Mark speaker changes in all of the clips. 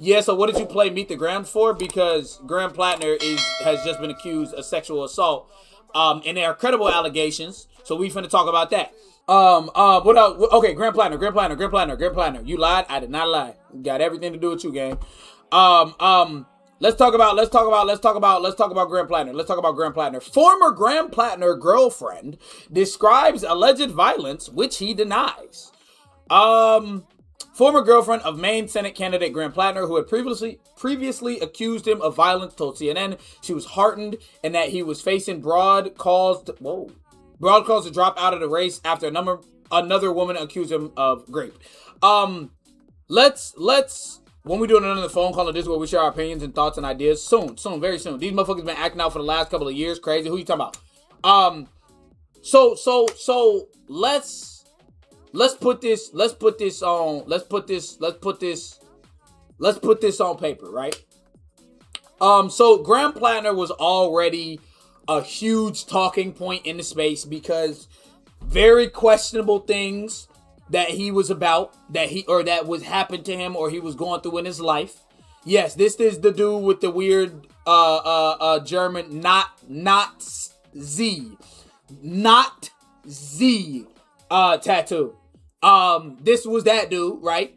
Speaker 1: Yeah, so what did you play Meet the Grams for? Because Graham Platner has just been accused of sexual assault. And there are credible allegations. So we finna talk about that. What else? Okay, Graham Platner. You lied? I did not lie. Got everything to do with you, gang. Let's talk about Graham Platner. Let's talk about Graham Platner. Former Graham Platner girlfriend describes alleged violence, which he denies. Former girlfriend of Maine Senate candidate Graham Platner, who had previously accused him of violence, told CNN she was heartened and that he was facing broad calls to drop out of the race after another woman accused him of rape. Let's when we do another phone call, this is where we share our opinions and thoughts and ideas. Soon, very soon. These motherfuckers been acting out for the last couple of years. Crazy. Who you talking about? So let's put this on paper, right? So Graham Platner was already a huge talking point in the space because very questionable things that he was about, that was happened to him or he was going through in his life. Yes, this is the dude with the weird German not Z tattoo. This was that dude, right?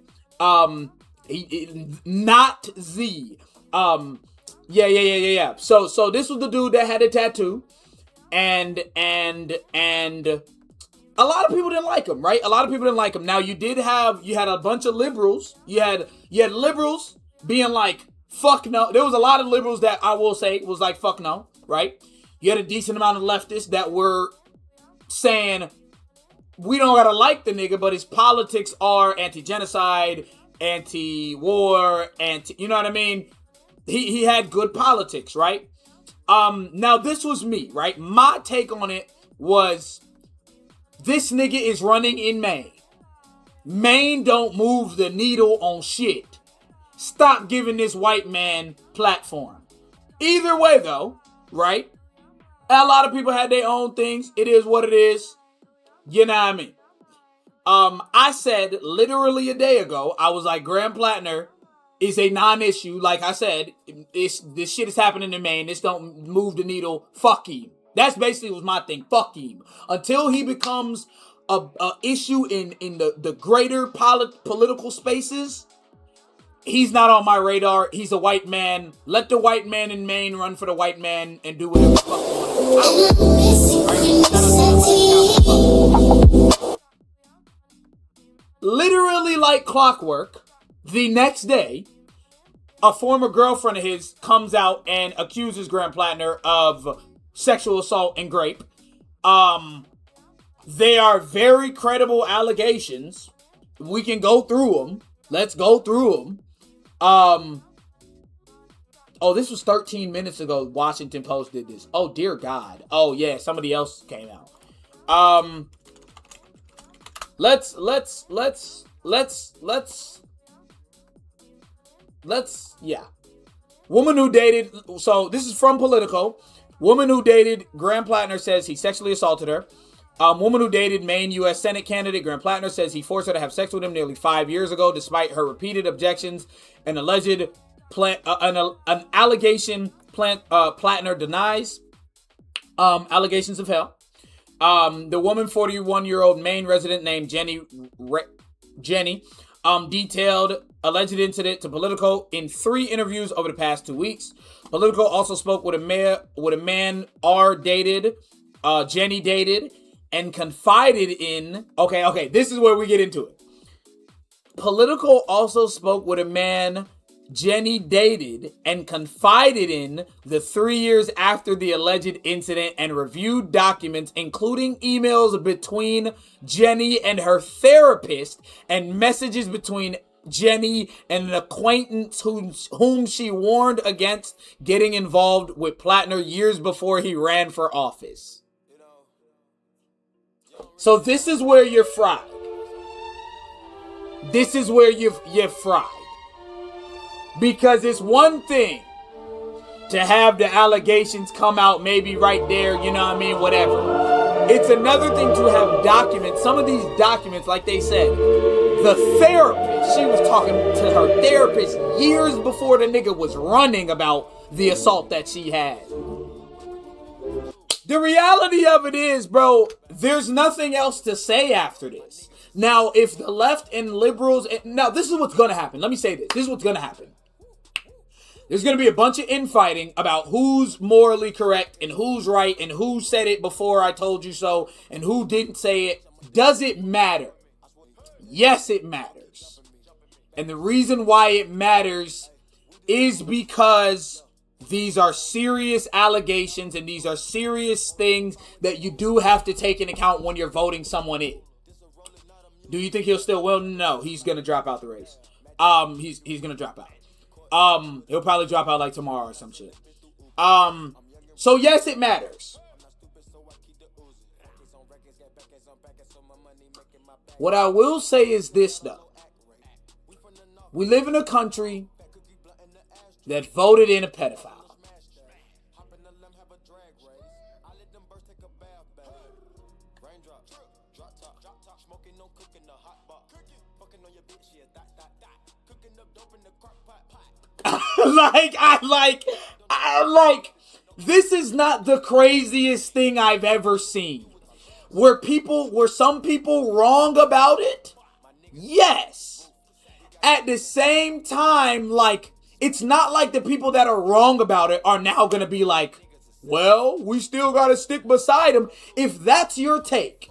Speaker 1: He not Z. Yeah. So this was the dude that had a tattoo, and a lot of people didn't like him, right? A lot of people didn't like him. Now you had a bunch of liberals. You had liberals being like, fuck no. There was a lot of liberals that I will say was like, fuck no, right? You had a decent amount of leftists that were saying, we don't gotta like the nigga, but his politics are anti-genocide, anti-war, you know what I mean? He had good politics, right? Now this was me, right? My take on it was, this nigga is running in Maine. Maine don't move the needle on shit. Stop giving this white man platform. Either way though, right? A lot of people had their own things. It is what it is. You know what I mean? I said literally a day ago, I was like, Graham Platner is a non-issue. Like I said, this shit is happening in Maine. This don't move the needle. Fuck him. That's basically was my thing. Fuck him. Until he becomes a issue in the greater political spaces, he's not on my radar. He's a white man. Let the white man in Maine run for the white man and do whatever the fuck he wants to do. Literally like clockwork, the next day, a former girlfriend of his comes out and accuses Graham Platner of sexual assault and rape. They are very credible allegations. We can go through them. Let's go through them. Oh, this was 13 minutes ago. Washington Post did this. Oh, dear God. Oh, yeah. Somebody else came out. Let's, yeah. Woman who dated, so this is from Politico. Woman who dated Graham Platner says he sexually assaulted her. Woman who dated Maine U.S. Senate candidate Graham Platner says he forced her to have sex with him nearly 5 years ago, despite her repeated objections. An alleged an allegation Platner denies. Allegations of hell. The woman, 41-year-old Maine resident named Jenny, detailed alleged incident to Politico in 3 interviews over the past 2 weeks. Politico also spoke with a man Jenny dated, and confided in. Okay, this is where we get into it. Politico also spoke with a man Jenny dated and confided in the 3 years after the alleged incident, and reviewed documents, including emails between Jenny and her therapist and messages between Jenny and an acquaintance whom she warned against getting involved with Platner years before he ran for office. So this is where you're fried. This is where you're fried. Because it's one thing to have the allegations come out maybe right there, you know what I mean, whatever. It's another thing to have documents. Some of these documents, like they said, the therapist she was talking to her therapist years before the nigga was running about the assault that she had. The reality of it is, bro, there's nothing else to say after this. Now, if the left and liberals... Now, this is what's going to happen. Let me say this. This is what's going to happen. There's going to be a bunch of infighting about who's morally correct and who's right and who said it before I told you so and who didn't say it. Does it matter? Yes, it matters. And the reason why it matters is because these are serious allegations and these are serious things that you do have to take into account when you're voting someone in. Do you think he'll still win? No, he's going to drop out the race. He's going to drop out. He'll probably drop out like tomorrow or some shit. So yes, it matters. What I will say is this, though. We live in a country that voted in a pedophile. This is not the craziest thing I've ever seen. Were some people wrong about it? Yes. At the same time, it's not like the people that are wrong about it are now going to be like, well, we still got to stick beside him. If that's your take,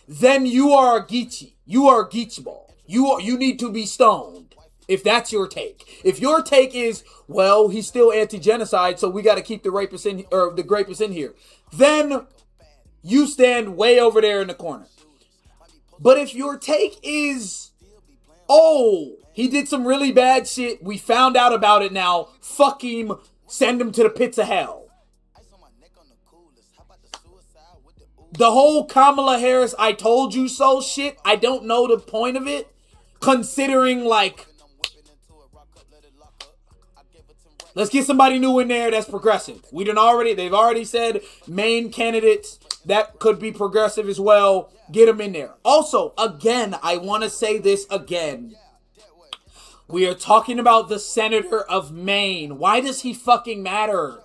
Speaker 1: then you are a Geechee. You are a Geechball. You need to be stoned. If that's your take. If your take is, well, he's still anti-genocide, so we got to keep the rapist in, or the rapist in here, then you stand way over there in the corner. But if your take is, oh, he did some really bad shit, we found out about it now, fuck him, send him to the pits of hell. The whole Kamala Harris, I told you so shit, I don't know the point of it, considering let's get somebody new in there that's progressive. They've already said main candidates that could be progressive as well. Get them in there. Also, again, I want to say this again. We are talking about the senator of Maine. Why does he fucking matter?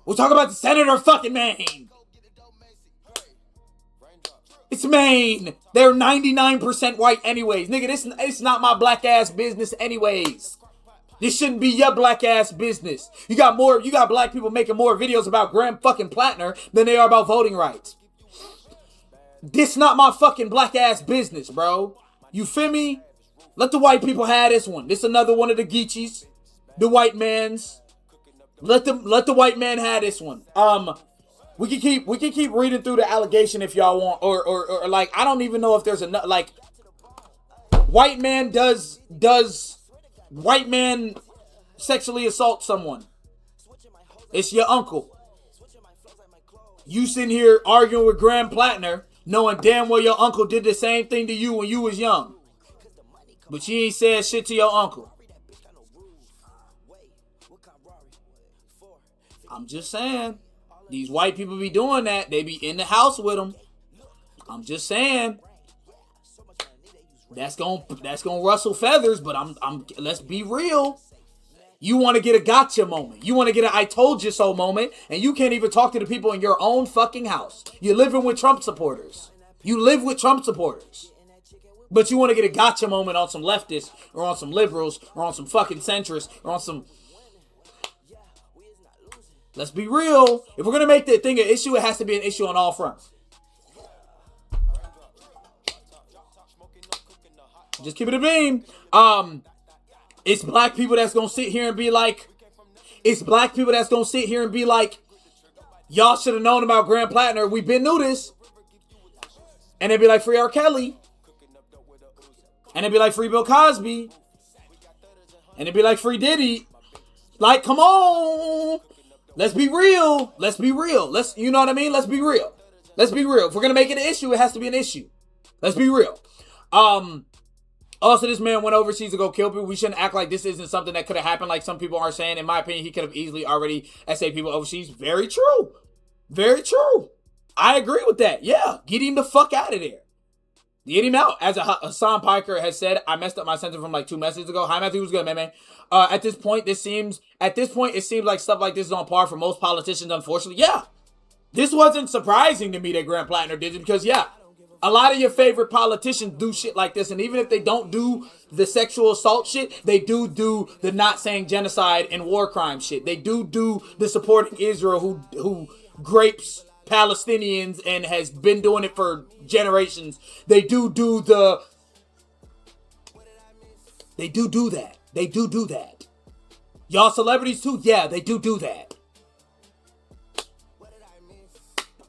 Speaker 1: We're talking about the senator of fucking Maine. It's Maine. They're 99% white anyways. Nigga, it's not my black ass business anyways. This shouldn't be your black ass business. You got black people making more videos about Graham fucking Platner than they are about voting rights. This not my fucking black ass business, bro. You feel me? Let the white people have this one. This another one of the Geechees. The white mans. Let the white man have this one. We can keep reading through the allegation if y'all want, or I don't even know if there's enough. White man white man sexually assault someone. It's your uncle. You sitting here arguing with Graham Platner, knowing damn well your uncle did the same thing to you when you was young, but you ain't said shit to your uncle. I'm just saying. These white people be doing that. They be in the house with them. I'm just saying. That's gonna rustle feathers, but let's be real. You want to get a gotcha moment. You want to get an I told you so moment, and you can't even talk to the people in your own fucking house. You're living with Trump supporters. You live with Trump supporters. But you want to get a gotcha moment on some leftists, or on some liberals, or on some fucking centrists, or on some... Let's be real. If we're going to make that thing an issue, it has to be an issue on all fronts. Just keep it a beam. It's black people that's going to sit here and be like, y'all should have known about Graham Platner. We've been knew this. And they'd be like, free R. Kelly. And they'd be like, free Bill Cosby. And they'd be like, free Diddy. Like, come on. Let's be real. You know what I mean? Let's be real. If we're going to make it an issue, it has to be an issue. Let's be real. Also, this man went overseas to go kill people. We shouldn't act like this isn't something that could have happened like some people are saying. In my opinion, he could have easily already essayed people overseas. Very true. I agree with that. Yeah, get him the fuck out of there. Get him out. As Hassan Piker has said, I messed up my sentence from like 2 messages ago. Hi, Matthew. Who's good, man? At this point, it seems like stuff like this is on par for most politicians, unfortunately. Yeah. This wasn't surprising to me that Grant Platner did it because, yeah, a lot of your favorite politicians do shit like this. And even if they don't do the sexual assault shit, they do the not saying genocide and war crime shit. They do the supporting Israel who grapes Palestinians and has been doing it for generations. They do that. They do that. Y'all celebrities too? Yeah, they do that.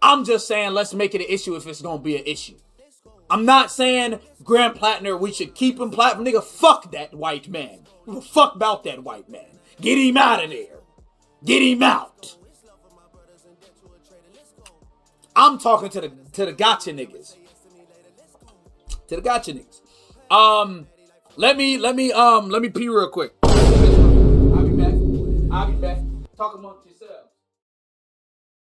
Speaker 1: I'm just saying let's make it an issue if it's gonna be an issue. I'm not saying Grant Platner, we should keep him Platner. Nigga, fuck that white man. Fuck about that white man. Get him out of there. Get him out. I'm talking to the gotcha niggas. To the gotcha niggas. Let me pee real quick. I'll be back. Talk amongst yourselves.